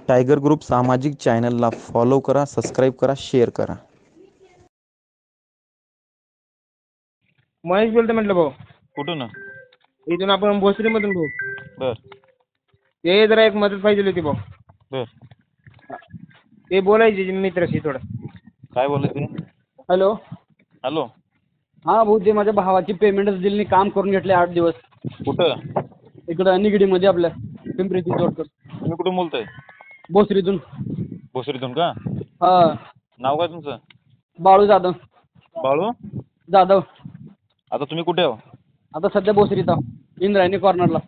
Tiger group सामाजिक चॅनलला follow करा, सबस्क्राईब करा, शेअर करा. महेश बोलतो म्हटलं भाऊ. कुठून? इथून आपण भोसरीमधून भाऊ. बर ते जरा एक मदत पाहिजे होती भाऊ. बर ते बोलायचे मित्राशी थोडं. काय बोलले ते? हॅलो. हॅलो. हां भाऊ, ते माझ्या भावाची पेमेंटच दिली नाही. काम करून घेतले 8 दिवस. कुठं? इकडं निगडीमध्ये आपल्या पिंपरी चिंचवडकर. तुम्ही कुठून बोलताय? भोसरीतून. भोसरीतून का? हां. नाव काय तुमचं? बाळू जाधव. बाळू जाधव. आता तुम्ही कुठे आहो? आता सध्या भोसरीत आहो. इंद्रायणी कॉर्नरला.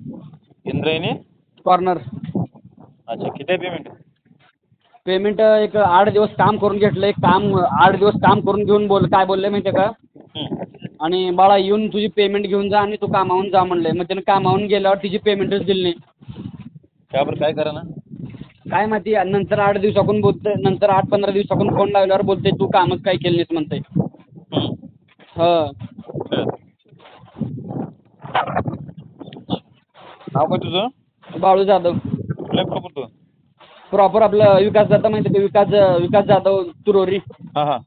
इंद्रायणी कॉर्नर. अच्छा, किती आहे पेमेंट? पेमेंट एक 8 दिवस काम करून घेतलं. काम 8 दिवस काम करून घेऊन काय बोलले माहिती आहे का? आणि बाळा येऊन तुझी पेमेंट घेऊन जा आणि तू कामावून जा म्हणले. मग त्यानं कामावून गेल्यावर तिची पेमेंटच दिली नाही. त्यावर काय करा ना? काय माहिती. नंतर 8 दिवसाकडून बोलतोय, नंतर 8-15 दिवसाकडून फोन लावल्यावर बोलते तू कामच काही केलं नाहीस म्हणते. हां. नाव काय तुझं? बाळू जाधव. कुठल्या प्रॉपर? प्रॉपर आपलं विकास जाधव माहिती आहे का? विकास जाधव तुरोरी. हां हां.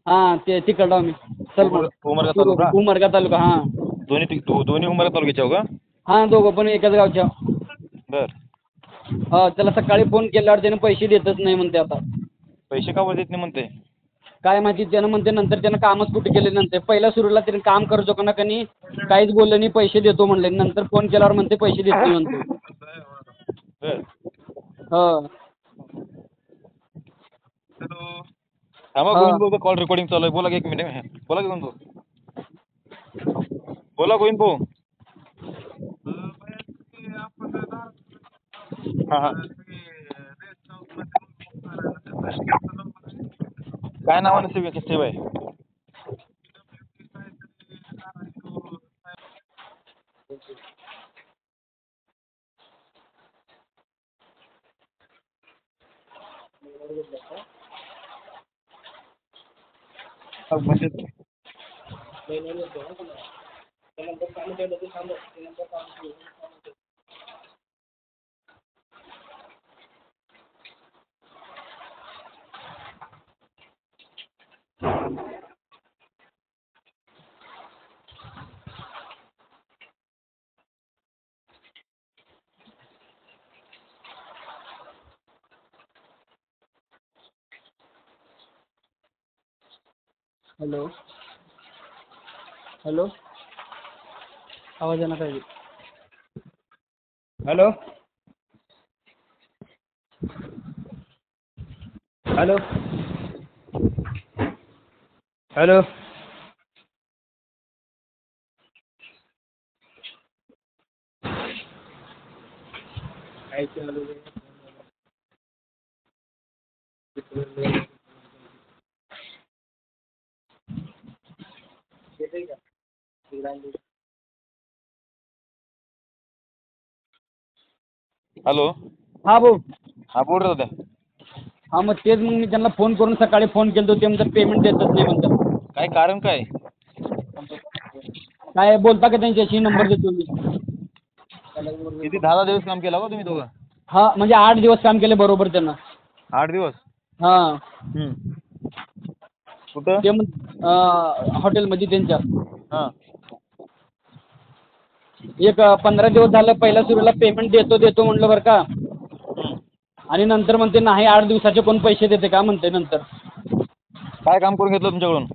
हां, ते तिकडं आम्ही. उमरगा तालुका? उमरगा तालुका. हां दोन्ही उमरगा तालुक्याचे हो का? हां, दोघं पण एकाच गावच्या. बर. हां, त्याला सकाळी फोन केल्यावर त्यानं पैसे देतच नाही म्हणते आता. पैसे का देत नाही म्हणते? काय माहिती. त्यानं म्हणते नंतर त्यानं कामच कुठे केले नंतर. पहिल्या सुरूला त्यानं काम करतो का ना कनी काहीच बोललं नाही, पैसे देतो म्हणले. नंतर फोन केल्यावर म्हणते पैसे देत नाही म्हणते. बर. हां. थांबा, गोविंद भाऊ कॉल रेकॉर्डिंग चालू आहे. बोला की 1 मिनिट. बोला की गोविंद भाऊ. बोला गोविंद भाऊ. हां हां. काय नावाने सेव आहे? म्हणजे हॅलो. हॅलो. आवाज येणार पाहिजे. हॅलो. हॅलो. हॅलो. काय चालू आहे? हॅलो. हां भाऊ. हा बोल रे दादा. हां, मग तेच मग मी त्यांना फोन करून सकाळी फोन केला. ते म्हणतात पेमेंट देतच नाही म्हणतात. काय कारण काय? काय बोलता का त्यांच्याशी? नंबर देतो मी. किती 10 दिवस काम केलं का तुम्ही दोघं? हां, म्हणजे 8 दिवस काम केले बरोबर त्यांना. 8 दिवस? हां. कुठं? ते हॉटेलमध्ये त्यांच्या. हां. एक 15 दिवस झालं. पहिल्या सुरूला पेमेंट देतो म्हणलं बरं का. आणि नंतर म्हणते नाही 8 दिवसाचे कोण पैसे देते का म्हणते नंतर. काय काम करून घेतलं तुमच्याकडून?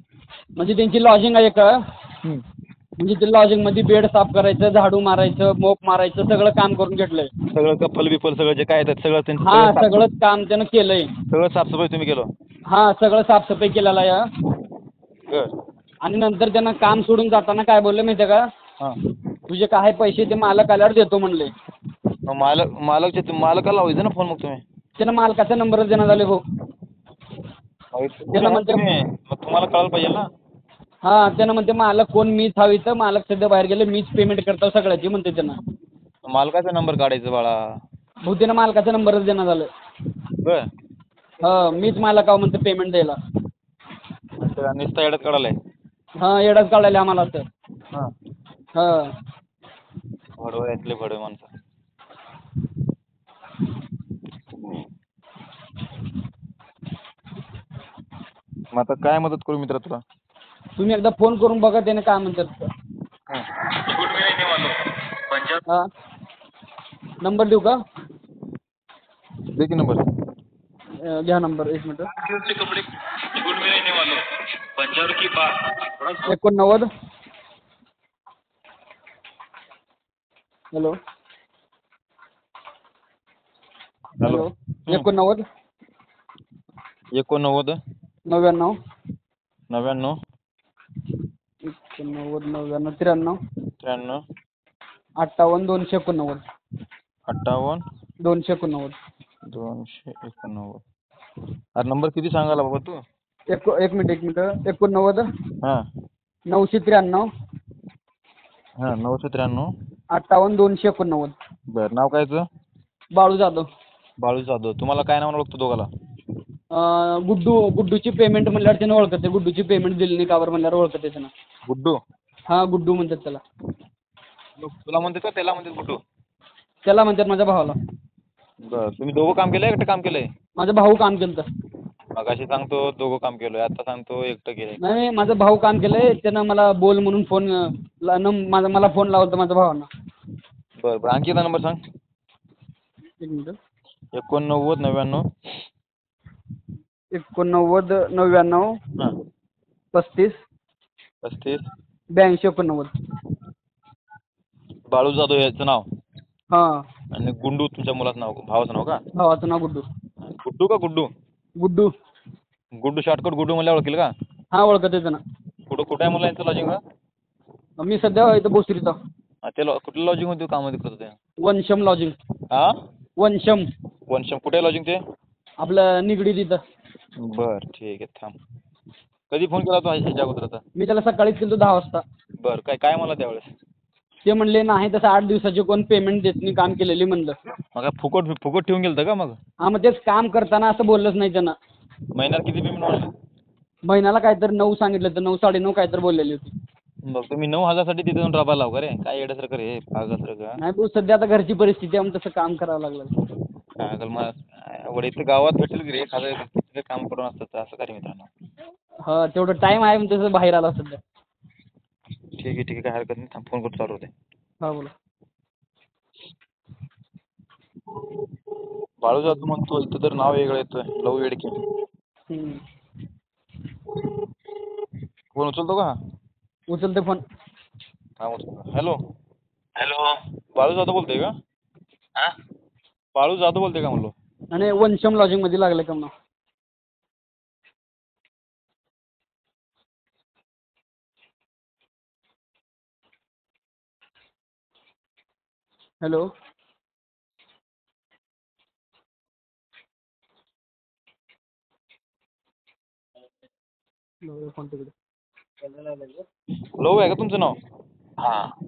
म्हणजे त्यांची लॉजिंग आहे का. म्हणजे ते लॉजिंगमध्ये बेड साफ करायचं, झाडू मारायचं, मोप मारायचं, सगळं काम करून घेतलंय. सगळं कप्पल बिप्पल सगळं जे काय येतात सगळं त्यांचं हां, सगळंच काम त्यानं केलंय. सगळं साफसफाई तुम्ही केलं? हां, सगळं साफसफाई केलेलं आहे. बर. आणि नंतर त्यांना काम सोडून जाताना काय बोलले माहिती आहे का? हां. तुझे काय पैसे ते मालक आल्यावर देतो म्हणले. मग मालकाला लावायचं ना फोन मग तुम्ही? त्यानं मालकाचा नंबरच देण्यात आले भाऊ. त्यानं म्हणते मग तुम्हाला कळायला पाहिजे ना. हां, त्यानं म्हणते मालक कोण मीच हवी तर मालक सध्या बाहेर गेले, मीच पेमेंट करतो सगळ्याची म्हणते त्यांना. मालकाचा नंबर काढायचा बाळा. भाऊ त्यानं मालकाचा नंबरच देण्यात आलं. बर. हां, मीच मालकावर म्हणते पेमेंट द्यायला. नुसता येड्यात काढायला. हां, येडाच काढायला आम्हाला तर. हां. हां. भडवे माणसं. मग आता काय मदत करू मित्रा तुला? तुम्ही एकदा फोन करून बघा त्याने काय म्हणतात. हा नंबर देऊ का? दे की नंबर. घ्या नंबर, एक मिनिट. 89. Hello hello. 89 89 99 99 89 99 93 93 58 289 58 289. 289. अरे नंबर किती सांगायला बाबा तू? एक मिनिट 89 हां 993 हां 993. 58 289. बरं, नाव कायचं? बाळू जाधव. बाळू जाधव. तुम्हाला काय नावानं ओळखतो दोघाला? गुड्डूची पेमेंट म्हणल्यावर त्यानं ओळखते. गुड्डूची पेमेंट दिली नाही कावर म्हणल्यावर ओळखते त्यानं. गुड्डू? हा गुड्डू म्हणतात त्याला. तुला म्हणते का त्याला म्हणते गुड्डू? त्याला म्हणतात माझ्या भावाला. बरं, तुम्ही दोघं काम केलंय एकटं काम केलंय? माझा भाऊ काम केलं तर. मगाशी सांगतो दोघं काम केलंय, आता सांगतो एकटं केलंय. नाही माझा भाऊ काम केलंय. त्यानं मला बोल म्हणून फोन मला फोन लावला होता माझ्या भावानं. बरं बरं, आणखी एकदा नंबर सांग. एक मिनिट. 89 99 89 99 हां 35 35 82 89. बाळू जाधव याचं नाव हां आणि गुंडू तुमच्या मुलाचं नाव, भावाचं नाव का? भावाचं नाव गुड्डू. गुड्डू का गुड्डू? गुड्डू. गुड्डू शॉर्टकट गुड्डू म्हणल्या ओळखील का? हा ओळखते त्यानं. कुठं आहे मुलांचं लॉजिंग का? मी सध्या इथं बोसरीचा. ते कुठलं लॉजिंग होते कामध्ये करतो ते? वनशम लॉजिंग. हां वनशम. वनशम. कुठे लॉजिंग ते? आपलं निगडी तिथं. बरं ठीक आहे, थांब. कधी फोन केला तू ह्याच्या अगोदर? मी त्याला सकाळीच केलं 10 वाजता. बरं, काय मला त्यावेळेस? ते म्हणले नाही तसं 8 दिवसाची कोण पेमेंट देत नाही काम केलेली म्हणलं. मग काय फुकट ठेवून गेलं का मग? हा मग तेच काम करताना असं बोललंच नाही त्यानं. महिन्यात किती पेमेंट वाढलं? महिन्याला काहीतरी 9 सांगितलं तर 9 9.5 काहीतरी बोललेली होती. बघ तुम्ही 9,000 साठी तिथे जाऊन राबायला लाव का रे? काय येण्यासारखं रे पागलसारखं? नाही भाऊ सध्या आता घरची परिस्थिती आहे म्हणून तसं काम करावं लागलं. पागल मग इथं गावात भेटेल की रे एखादं काम करून असतं तर असं काय रे मित्रांनो? हा तेवढं टाईम आहे म्हणून तसं बाहेर आला सध्या. ठीक आहे काय हरकत नाही, थांब फोन करतो, चालू होते. हा बोला. बाळू जाधव म्हणतो इथं तर नाव वेगळं येतं, लव वेडके. फोन उचलतो का? उचलते फोन. हा उचलतो. हॅलो बाळू जाधव बोलतोय का? बाळू जाधव बोलतोय का म्हणलो? आणि वनशम लॉजिंग मध्ये लागलं का म्हणा. हॅलो फोन तिकडे. लव आहे का तुमचं नाव?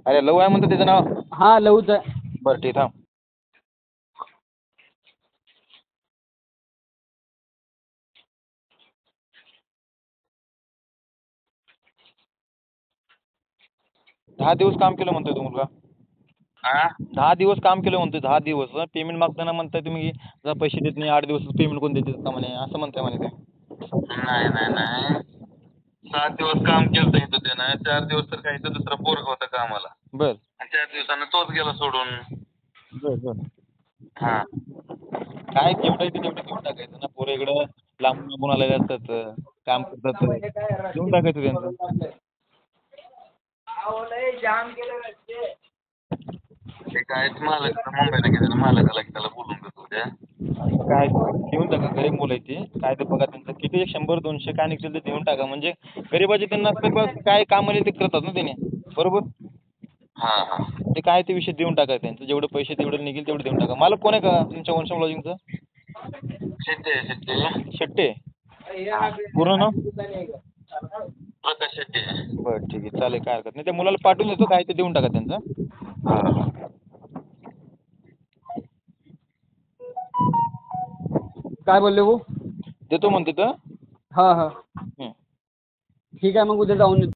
अरे लव आहे म्हणतो त्याचं नाव? हा लवच आहे. बरं ठीक, थांब. दहा दिवस काम केलं म्हणतोय तो मुलगा. 10 दिवस काम केलं म्हणतोय, 10 दिवस. पेमेंट मागताना म्हणताय तुम्ही जर पैसे देत नाही, 8 दिवस पेमेंट कोण देते का म्हणे, असं म्हणताय म्हणे काय? नाही 7 दिवस काम केलं इथं त्यानं. 4 दिवस तर काही दुसरा पोरगा होता कामाला. बर आणि 4 दिवसानं तोच गेला सोडून. बर हा काय जेवढं आहे ते तेवढं देऊन टाकायचं ना. पोरं इकडं लांबून आलेले असतात, काम करतात, देऊन टाकायचं त्यांचं. ते काय मालक मुंबईला गेलेला मालकाला की त्याला बोलून घेतो उद्या. काय देऊन टाका, गरीब मुलं आहे ते. काय ते बघा त्यांचं किती 100 200 काय निघतील ते देऊन टाका. म्हणजे गरीबाचे त्यांना काय काम आले ते करतात ना त्याने, बरोबर? हा ते काय ते विषय देऊन टाका त्यांचं. जेवढे पैसे तेवढे निघेल तेवढे देऊन टाका. मालक कोण आहे का तुमच्या वनशम लॉजिंगचं? शेट्टी शेट्टे. पूर्ण नाव? प्रकाश शेट्टी. बरं ठीक आहे, चालेल, काय हरकत नाही. त्या मुलाला पाठवून देतो, काय ते देऊन टाका त्यांचं. काय बोलले भाऊ? देतो म्हणते तर. हा ठीक आहे मग उद्या जाऊन येतो.